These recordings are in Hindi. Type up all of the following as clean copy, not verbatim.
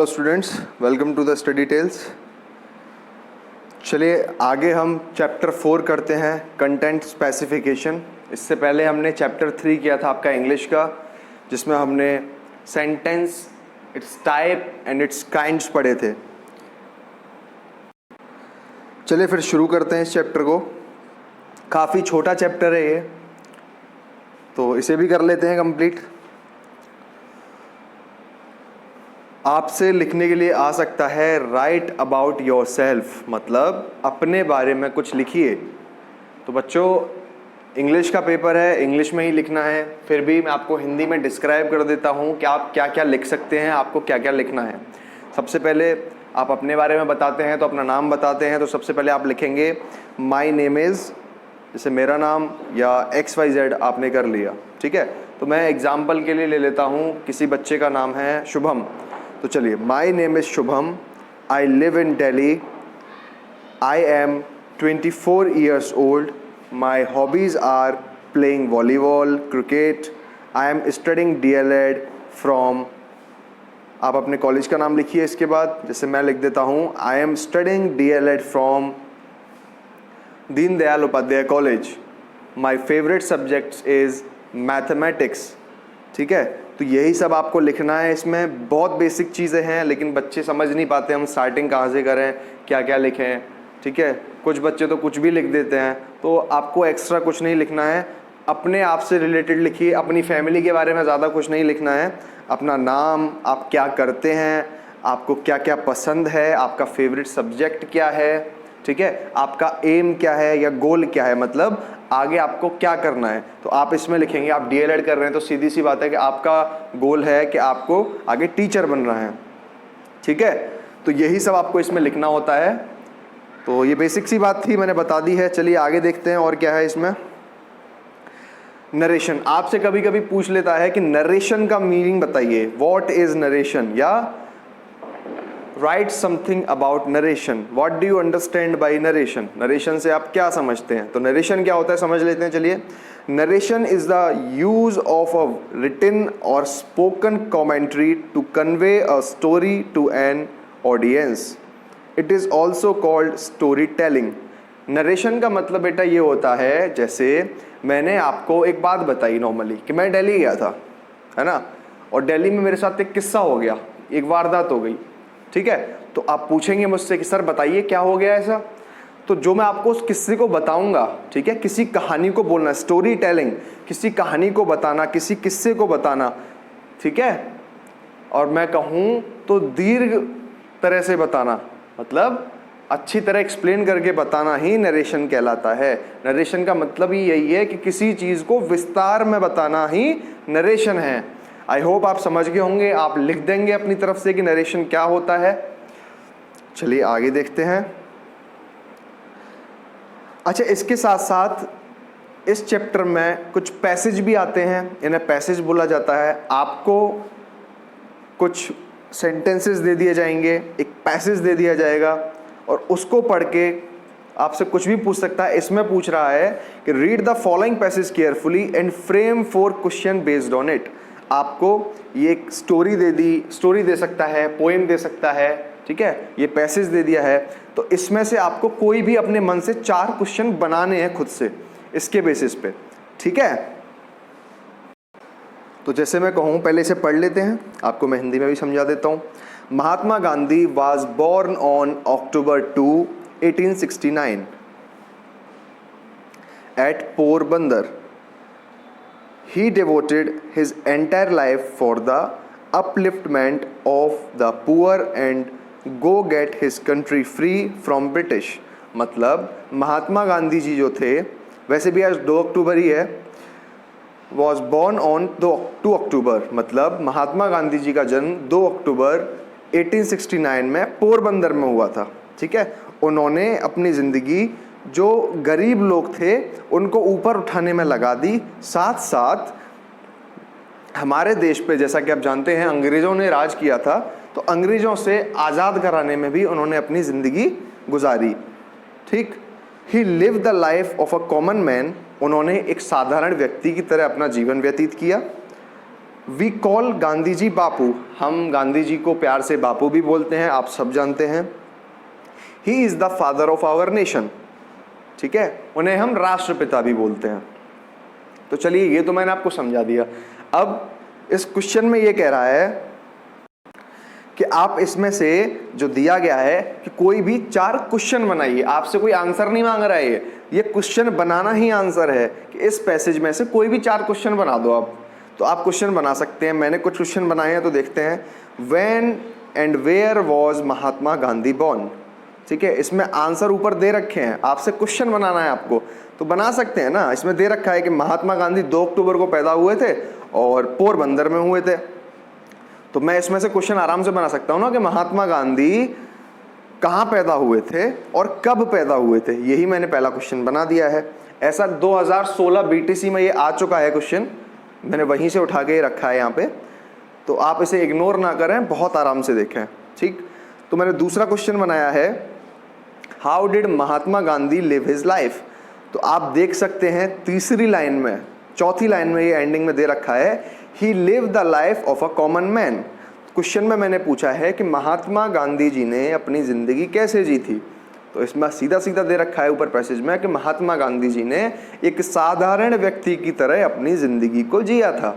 Hello students, welcome to the Study Tales. चलिए आगे हम चैप्टर 4 करते हैं, कंटेंट स्पेसिफिकेशन। इससे पहले हमने चैप्टर 3 किया था आपका इंग्लिश का, जिसमें हमने sentence, it's type and it's kinds पढ़े थे। चलिए फिर शुरू करते हैं इस चैप्टर को। काफ़ी छोटा चैप्टर है ये, तो इसे भी कर लेते हैं कंप्लीट। आपसे लिखने के लिए आ सकता है राइट अबाउट योर सेल्फ, मतलब अपने बारे में कुछ लिखिए। तो बच्चों, इंग्लिश का पेपर है, इंग्लिश में ही लिखना है। फिर भी मैं आपको हिंदी में डिस्क्राइब कर देता हूँ कि आप क्या क्या लिख सकते हैं, आपको क्या क्या लिखना है। सबसे पहले आप अपने बारे में बताते हैं तो अपना नाम बताते हैं। तो सबसे पहले आप लिखेंगे माई नेम इज़, जैसे मेरा नाम या XYZ आपने कर लिया, ठीक है। तो मैं एग्जाम्पल के लिए ले लेता हूँ, किसी बच्चे का नाम है शुभम। तो चलिए, my name is Shubham, I live in Delhi, I am 24 years old, my hobbies are playing volleyball, cricket, I am studying DLED from, आप अपने कॉलेज का नाम लिखिए इसके बाद। जैसे मैं लिख देता हूँ I am studying DLED from Deendayal Upadhyaya college, my favourite subjects is mathematics, ठीक है। तो यही सब आपको लिखना है। इसमें बहुत बेसिक चीज़ें हैं, लेकिन बच्चे समझ नहीं पाते हम स्टार्टिंग कहाँ से करें, क्या क्या लिखें, ठीक है। कुछ बच्चे तो कुछ भी लिख देते हैं, तो आपको एक्स्ट्रा कुछ नहीं लिखना है। अपने आप से रिलेटेड लिखिए, अपनी फैमिली के बारे में ज़्यादा कुछ नहीं लिखना है। अपना नाम, आप क्या करते हैं, आपको क्या क्या पसंद है, आपका फेवरेट सब्जेक्ट क्या है, ठीक है, आपका एम क्या है या गोल क्या है, मतलब आगे आपको क्या करना है। तो आप इसमें लिखेंगे आप DLED कर रहे हैं, तो सीधी सी बात है कि आपका गोल है कि आपको आगे टीचर बनना है, ठीक है। तो यही सब आपको इसमें लिखना होता है। तो ये बेसिक सी बात थी, मैंने बता दी है। चलिए आगे देखते हैं और क्या है इसमें। नरेशन, आपसे कभी कभी पूछ लेता है कि नरेशन का मीनिंग बताइए, व्हाट इज नरेशन, या right something about narration, what do you understand by narration. Narration से आप क्या समझते हैं। तो नरेशन क्या होता है समझ लेते हैं। चलिए, narration is the use of a written or spoken commentary to convey a story to an audience. It is also called story telling. Narration का मतलब बेटा ये होता है, जैसे मैंने आपको एक बात बताई नॉर्मली कि मैं दिल्ली गया था, है ना, और दिल्ली में मेरे साथ एक किस्सा हो गया, एक वारदात हो गई, ठीक है। तो आप पूछेंगे मुझसे कि सर बताइए क्या हो गया ऐसा। तो जो मैं आपको उस किस्से को बताऊंगा, ठीक है, किसी कहानी को बोलना, स्टोरी टेलिंग, किसी कहानी को बताना, किसी किस्से को बताना, ठीक है। और मैं कहूँ तो दीर्घ तरह से बताना, मतलब अच्छी तरह एक्सप्लेन करके बताना ही नरेशन कहलाता है। नरेशन का मतलब ही यही है कि किसी चीज़ को विस्तार में बताना ही नरेशन है। आई होप आप समझ गए होंगे। आप लिख देंगे अपनी तरफ से कि नरेशन क्या होता है। चलिए आगे देखते हैं। अच्छा, इसके साथ साथ इस चैप्टर में कुछ पैसेज भी आते हैं, इन्हें पैसेज बोला जाता है। आपको कुछ सेंटेंसेस दे दिए जाएंगे, एक पैसेज दे दिया जाएगा, और उसको पढ़ के आपसे कुछ भी पूछ सकता है। इसमें पूछ रहा है कि read the following passage carefully and frame 4 question based on it. आपको ये एक story they the, story they सकता है, पोएम दे सकता है, ठीक है, ये पैसेज दे दिया है। तो इसमें से आपको कोई भी अपने मन से 4 क्वेश्चन बनाने हैं खुद से, इसके बेसिस पे, ठीक है। तो जैसे मैं कहूँ, पहले इसे पढ़ लेते हैं, आपको मैं हिंदी में भी समझा देता हूँ। Mahatma Gandhi was born on October 2, 1869 at Porbandar. He devoted his entire life for the upliftment of the poor and go get his country free from British. मतलब महात्मा गांधी जी जो थे, वैसे भी आज 2 अक्टूबर ही है, was born on 2 अक्टूबर, मतलब महात्मा गांधी जी का जन्म 2 अक्टूबर 1869 में पोरबंदर में हुआ था, ठीक है। उन्होंने अपनी ज़िंदगी जो गरीब लोग थे उनको ऊपर उठाने में लगा दी। साथ साथ हमारे देश पे, जैसा कि आप जानते हैं, अंग्रेज़ों ने राज किया था, तो अंग्रेज़ों से आज़ाद कराने में भी उन्होंने अपनी ज़िंदगी गुजारी, ठीक। He live the life of a common man, उन्होंने एक साधारण व्यक्ति की तरह अपना जीवन व्यतीत किया। वी कॉल गांधी जी बापू, हम गांधी जी को प्यार से बापू भी बोलते हैं, आप सब जानते हैं। He is the father of our nation, ठीक है, उन्हें हम राष्ट्रपिता भी बोलते हैं। तो चलिए ये तो मैंने आपको समझा दिया। अब इस क्वेश्चन में ये कह रहा है कि आप इसमें से जो दिया गया है कि कोई भी 4 क्वेश्चन बनाइए, आपसे कोई आंसर नहीं मांग रहा है, ये क्वेश्चन बनाना ही आंसर है कि इस पैसेज में से कोई भी 4 क्वेश्चन बना दो आप। तो आप क्वेश्चन बना सकते हैं, मैंने कुछ क्वेश्चन बनाए हैं तो देखते हैं। When and where was Mahatma Gandhi born, ठीक है, इसमें आंसर ऊपर दे रखे हैं, आपसे क्वेश्चन बनाना है आपको, तो बना सकते हैं ना। इसमें दे रखा है कि महात्मा गांधी 2 अक्टूबर को पैदा हुए थे और पोरबंदर में हुए थे, तो मैं इसमें से क्वेश्चन आराम से बना सकता हूँ ना कि महात्मा गांधी कहाँ पैदा हुए थे और कब पैदा हुए थे, यही मैंने पहला क्वेश्चन बना दिया है। ऐसा 2016 बीटीसी में ये आ चुका है क्वेश्चन, मैंने वहीं से उठा के रखा है यहाँ पे, तो आप इसे इग्नोर ना करें, बहुत आराम से देखें, ठीक। तो मैंने दूसरा क्वेश्चन बनाया है, how did Mahatma Gandhi live his life. तो आप देख सकते हैं तीसरी लाइन में, चौथी लाइन में ये एंडिंग में दे रखा है, he live the life of a common man. Question में मैंने पूछा है कि महात्मा गांधी जी ने अपनी ज़िंदगी कैसे जी थी, तो इसमें सीधा सीधा दे रखा है ऊपर पैसेज में कि महात्मा गांधी जी ने एक साधारण व्यक्ति की तरह अपनी ज़िंदगी को जिया था,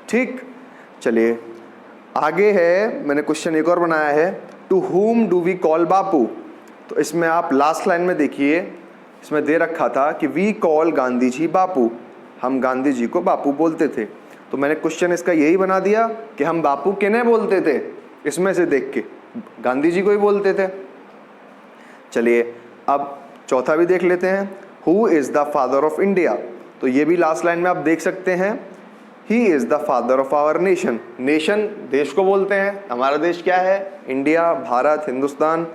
ठीक। चलिए आगे है, मैंने क्वेश्चन एक और बनाया है, to whom do we call बापू। तो इसमें आप लास्ट लाइन में देखिए, इसमें दे रखा था कि वी कॉल गांधी जी बापू, हम गांधी जी को बापू बोलते थे। तो मैंने क्वेश्चन इसका यही बना दिया कि हम बापू किन्हें बोलते थे, इसमें से देख के गांधी जी को ही बोलते थे। चलिए अब चौथा भी देख लेते हैं, who is the father of India. तो ये भी लास्ट लाइन में आप देख सकते हैं, he is the father of our nation. Nation देश को बोलते हैं, हमारा देश क्या है, इंडिया, भारत, हिंदुस्तान,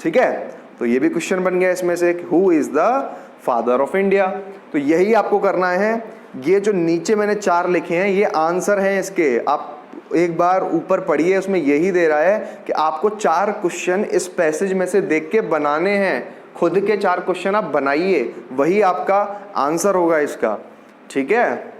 ठीक है। तो ये भी क्वेश्चन बन गया इसमें से, who is the father of India. तो यही आपको करना है, ये जो नीचे मैंने 4 लिखे हैं ये आंसर हैं इसके, आप एक बार ऊपर पढ़िए, उसमें यही दे रहा है कि आपको 4 क्वेश्चन इस पैसेज में से देख के बनाने हैं, खुद के 4 क्वेश्चन आप बनाइए, वही आपका आंसर होगा इसका, ठीक है।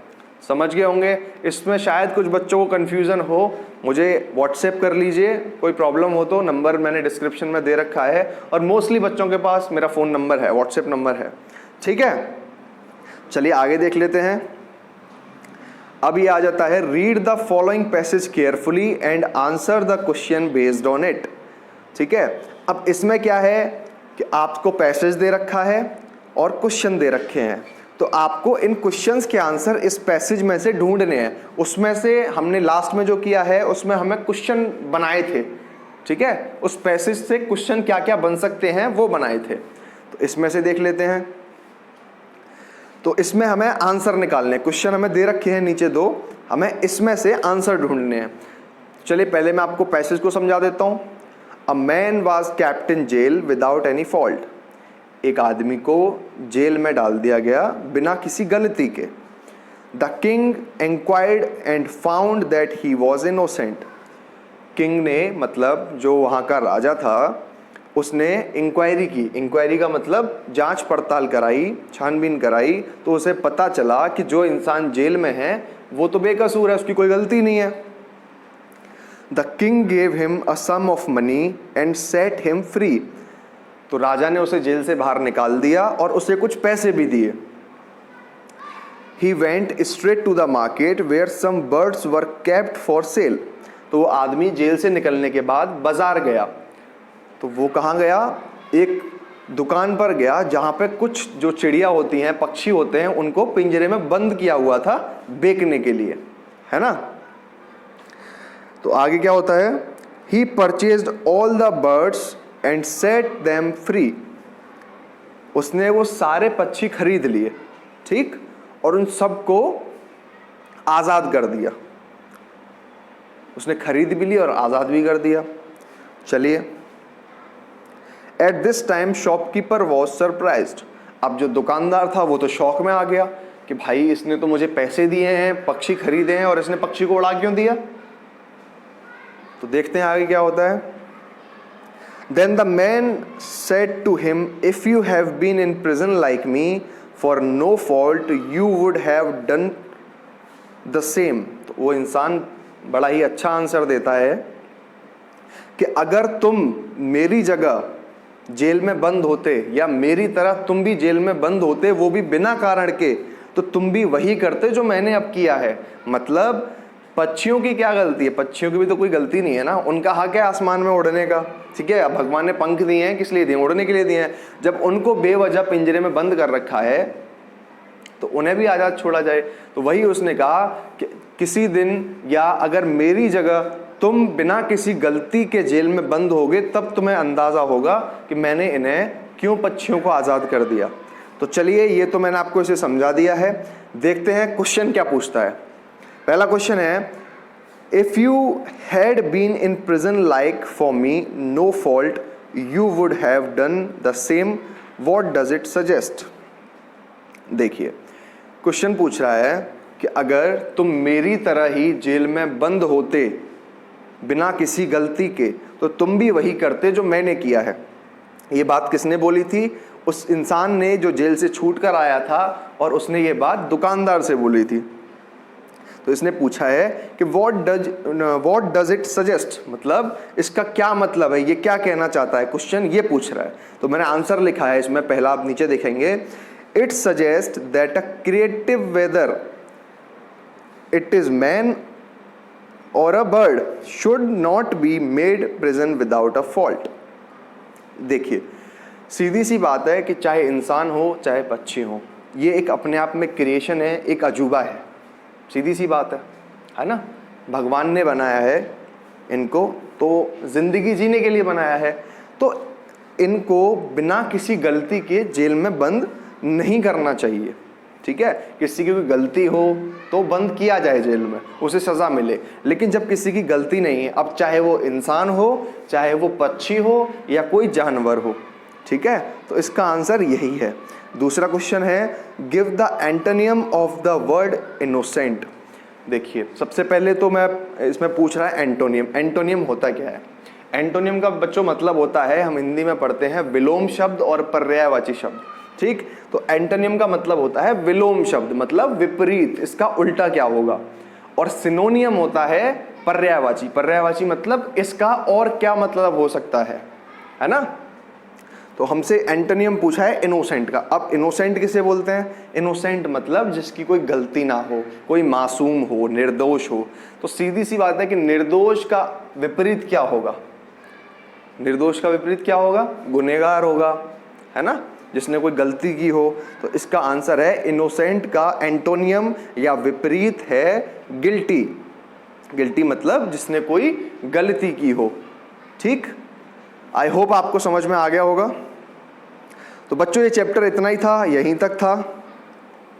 समझ गए होंगे। इसमें शायद कुछ बच्चों को कन्फ्यूज़न हो, मुझे व्हाट्सएप कर लीजिए, कोई प्रॉब्लम हो तो नंबर मैंने डिस्क्रिप्शन में दे रखा है, और मोस्टली बच्चों के पास मेरा फ़ोन नंबर है, व्हाट्सएप नंबर है, ठीक है। चलिए आगे देख लेते हैं। अब ये आ जाता है, read the following passage carefully and answer the question based on it, ठीक है। अब इसमें क्या है कि आपको पैसेज दे रखा है और क्वेश्चन दे रखे हैं, तो आपको इन क्वेश्चंस के आंसर इस पैसेज में से ढूंढने हैं। उसमें से हमने लास्ट में जो किया है उसमें हमें क्वेश्चन बनाए थे, ठीक है, उस पैसेज से क्वेश्चन क्या क्या बन सकते हैं वो बनाए थे। तो इसमें से देख लेते हैं, तो इसमें हमें आंसर निकालने, क्वेश्चन हमें दे रखे हैं नीचे 2, हमें इसमें से आंसर ढूंढने हैं। चलिए पहले मैं आपको पैसेज को समझा देता हूँ। A man was kept in jail without any fault, एक आदमी को जेल में डाल दिया गया बिना किसी गलती के। The king inquired and found that he was innocent, king ने मतलब जो वहाँ का राजा था उसने इंक्वायरी की, इंक्वायरी का मतलब जांच पड़ताल कराई, छानबीन कराई, तो उसे पता चला कि जो इंसान जेल में है वो तो बेकसूर है, उसकी कोई गलती नहीं है। The king gave him a sum of money and set him free, तो राजा ने उसे जेल से बाहर निकाल दिया और उसे कुछ पैसे भी दिए। He went straight to the market where some birds were kept for sale, तो वो आदमी जेल से निकलने के बाद बाजार गया, तो वो कहाँ गया, एक दुकान पर गया जहाँ पे कुछ जो चिड़िया होती हैं, पक्षी होते हैं, उनको पिंजरे में बंद किया हुआ था बेचने के लिए, है ना। तो आगे क्या होता है, he purchased all the birds and set them free, उसने वो सारे पक्षी खरीद लिए, ठीक, और उन सबको आज़ाद कर दिया, उसने खरीद भी लिया और आज़ाद भी कर दिया। चलिए, at this time shopkeeper was surprised, अब जो दुकानदार था वो तो शौक में आ गया कि भाई इसने तो मुझे पैसे दिए हैं, पक्षी खरीदे हैं, और इसने पक्षी को उड़ा क्यों दिया। तो देखते हैं आगे क्या होता है। Then the man said to him, if you have been in prison like me for no fault you would have done the same, तो वो इंसान बड़ा ही अच्छा आंसर देता है कि अगर तुम मेरी जगह जेल में बंद होते या मेरी तरह तुम भी जेल में बंद होते, वो भी बिना कारण के, तो तुम भी वही करते जो मैंने अब किया है। मतलब पक्षियों की क्या गलती है? पक्षियों की भी तो कोई गलती नहीं है ना, उनका हक है आसमान में उड़ने का, ठीक है। भगवान ने पंख दिए हैं, किस लिए दिए? उड़ने के लिए दिए हैं। जब उनको बेवजह पिंजरे में बंद कर रखा है तो उन्हें भी आज़ाद छोड़ा जाए। तो वही उसने कहा कि किसी दिन या अगर मेरी जगह तुम बिना किसी गलती के जेल में बंद होगे, तब तुम्हें अंदाज़ा होगा कि मैंने इन्हें क्यों पक्षियों को आज़ाद कर दिया। तो चलिए, ये तो मैंने आपको इसे समझा दिया है। देखते हैं क्वेश्चन क्या पूछता है। पहला क्वेश्चन है, if you had been in prison like for me, no fault, you would have done the same, what does it suggest. देखिए, क्वेश्चन पूछ रहा है कि अगर तुम मेरी तरह ही जेल में बंद होते बिना किसी गलती के, तो तुम भी वही करते जो मैंने किया है। ये बात किसने बोली थी? उस इंसान ने जो जेल से छूट कर आया था, और उसने ये बात दुकानदार से बोली थी। तो इसने पूछा है कि व्हाट डज इट सजेस्ट, मतलब इसका क्या मतलब है, ये क्या कहना चाहता है, क्वेश्चन ये पूछ रहा है। तो मैंने आंसर लिखा है इसमें, पहला आप नीचे देखेंगे, it suggest that a creative whether it is man or a bird should not be made prison without a fault. देखिए, सीधी सी बात है कि चाहे इंसान हो चाहे पक्षी हो, ये एक अपने आप में क्रिएशन है, एक अजूबा है। सीधी सी बात है ना। भगवान ने बनाया है इनको, तो जिंदगी जीने के लिए बनाया है, तो इनको बिना किसी गलती के जेल में बंद नहीं करना चाहिए, ठीक है। किसी की कोई गलती हो तो बंद किया जाए जेल में, उसे सज़ा मिले। लेकिन जब किसी की गलती नहीं है, अब चाहे वो इंसान हो, चाहे वो पक्षी हो या कोई जानवर हो, ठीक है, तो इसका आंसर यही है। दूसरा क्वेश्चन है, give the antonym of the word innocent. देखिए, सबसे पहले तो मैं इसमें पूछ रहा है एंटोनियम। एंटोनियम होता क्या है? एंटोनियम का बच्चों मतलब होता है, हम हिंदी में पढ़ते हैं, विलोम शब्द और पर्यायवाची शब्द, ठीक। तो एंटोनियम का मतलब होता है विलोम शब्द, मतलब विपरीत, इसका उल्टा क्या होगा। और सिनोनियम होता है पर्यायवाची। पर्यायवाची मतलब इसका और क्या मतलब हो सकता है ना। तो हमसे एंटोनियम पूछा है इनोसेंट का। अब इनोसेंट किसे बोलते हैं? इनोसेंट मतलब जिसकी कोई गलती ना हो, कोई मासूम हो, निर्दोष हो। तो सीधी सी बात है कि निर्दोष का विपरीत क्या होगा? निर्दोष का विपरीत क्या होगा? गुनहगार होगा, है ना, जिसने कोई गलती की हो। तो इसका आंसर है, इनोसेंट का एंटोनियम या विपरीत है गिल्टी। गिल्टी मतलब जिसने कोई गलती की हो, ठीक। आई होप आपको समझ में आ गया होगा। तो बच्चों, ये चैप्टर इतना ही था, यहीं तक था।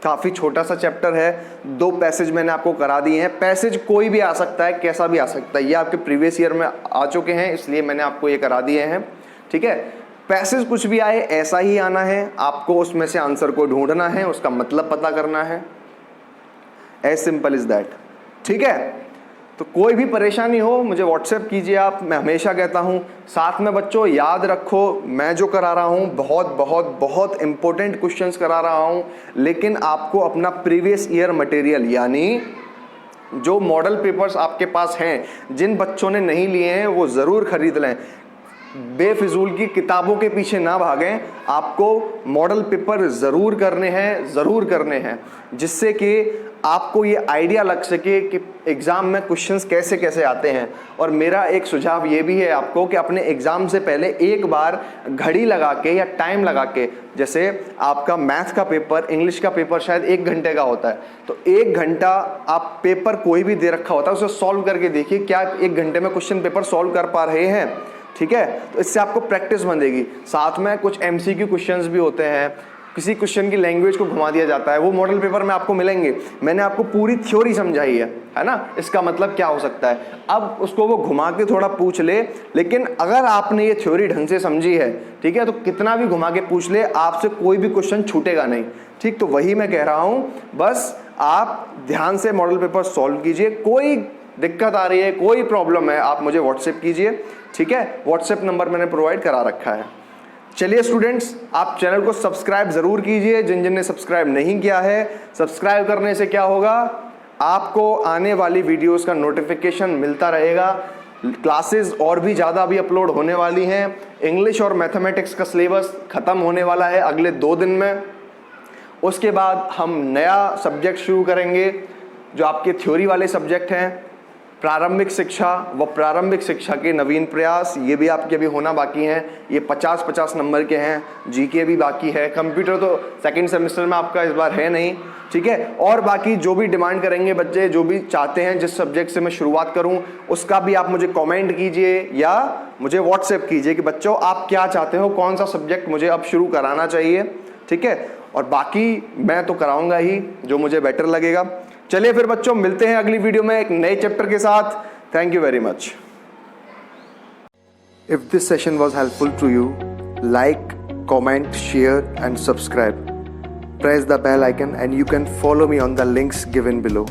काफ़ी छोटा सा चैप्टर है। 2 पैसेज मैंने आपको करा दिए हैं। पैसेज कोई भी आ सकता है, कैसा भी आ सकता है, ये आपके प्रीवियस ईयर में आ चुके हैं, इसलिए मैंने आपको ये करा दिए हैं, ठीक है। पैसेज कुछ भी आए ऐसा ही आना है, आपको उसमें से आंसर को ढूंढना है, उसका मतलब पता करना है, एज सिंपल इज दैट, ठीक है। तो कोई भी परेशानी हो मुझे व्हाट्सएप कीजिए आप। मैं हमेशा कहता हूँ, साथ में बच्चों याद रखो, मैं जो करा रहा हूँ बहुत बहुत बहुत इंपॉर्टेंट क्वेश्चंस करा रहा हूँ, लेकिन आपको अपना प्रीवियस ईयर मटेरियल, यानी जो मॉडल पेपर्स आपके पास हैं, जिन बच्चों ने नहीं लिए हैं वो ज़रूर खरीद लें। बेफिजूल की किताबों के पीछे ना भागें, आपको मॉडल पेपर ज़रूर करने हैं, जिससे कि आपको ये आइडिया लग सके कि एग्ज़ाम में क्वेश्चंस कैसे कैसे आते हैं। और मेरा एक सुझाव ये भी है आपको कि अपने एग्ज़ाम से पहले एक बार घड़ी लगा के या टाइम लगा के, जैसे आपका मैथ का पेपर, इंग्लिश का पेपर शायद 1 घंटे का होता है, तो 1 घंटा आप पेपर कोई भी दे रखा होता है उसे सॉल्व करके देखिए, क्या आप 1 घंटे में क्वेश्चन पेपर सॉल्व कर पा रहे हैं, ठीक है। तो इससे आपको प्रैक्टिस बनेगी। साथ में कुछ MCQ क्वेश्चंस भी होते हैं, किसी क्वेश्चन की लैंग्वेज को घुमा दिया जाता है, वो मॉडल पेपर में आपको मिलेंगे। मैंने आपको पूरी थ्योरी समझाई है ना, इसका मतलब क्या हो सकता है। अब उसको वो घुमा के थोड़ा पूछ ले, लेकिन अगर आपने ये थ्योरी ढंग से समझी है, ठीक है, तो कितना भी घुमा के पूछ ले, आपसे कोई भी क्वेश्चन छूटेगा नहीं, ठीक। तो वही मैं कह रहा हूँ, बस आप ध्यान से मॉडल पेपर सॉल्व कीजिए। कोई दिक्कत आ रही है, कोई प्रॉब्लम है, आप मुझे व्हाट्सएप कीजिए, ठीक है। व्हाट्सएप नंबर मैंने प्रोवाइड करा रखा है। चलिए स्टूडेंट्स, आप चैनल को सब्सक्राइब जरूर कीजिए, जिन जिन ने सब्सक्राइब नहीं किया है। सब्सक्राइब करने से क्या होगा, आपको आने वाली वीडियोस का नोटिफिकेशन मिलता रहेगा। क्लासेस और भी ज़्यादा अभी अपलोड होने वाली हैं। इंग्लिश और मैथमेटिक्स का सिलेबस ख़त्म होने वाला है अगले 2 दिन में। उसके बाद हम नया सब्जेक्ट शुरू करेंगे जो आपके थ्योरी वाले सब्जेक्ट हैं, प्रारंभिक शिक्षा व प्रारंभिक शिक्षा के नवीन प्रयास। ये भी आपके अभी होना बाकी हैं। ये 50-50 नंबर के हैं। जीके भी बाकी है। कंप्यूटर तो सेकंड सेमेस्टर में आपका इस बार है नहीं, ठीक है। और बाकी जो भी डिमांड करेंगे बच्चे, जो भी चाहते हैं जिस सब्जेक्ट से मैं शुरुआत करूं, उसका भी आप मुझे कमेंट कीजिए या मुझे व्हाट्सएप कीजिए कि बच्चों आप क्या चाहते हो, कौन सा सब्जेक्ट मुझे अब शुरू कराना चाहिए, ठीक है। और बाकी मैं तो कराऊंगा ही जो मुझे बेटर लगेगा। चलिए फिर बच्चों, मिलते हैं अगली वीडियो में एक नए चैप्टर के साथ। Thank you very much. If this session was helpful to you, like, comment, share and subscribe. Press the bell icon and you can follow me on the links given below.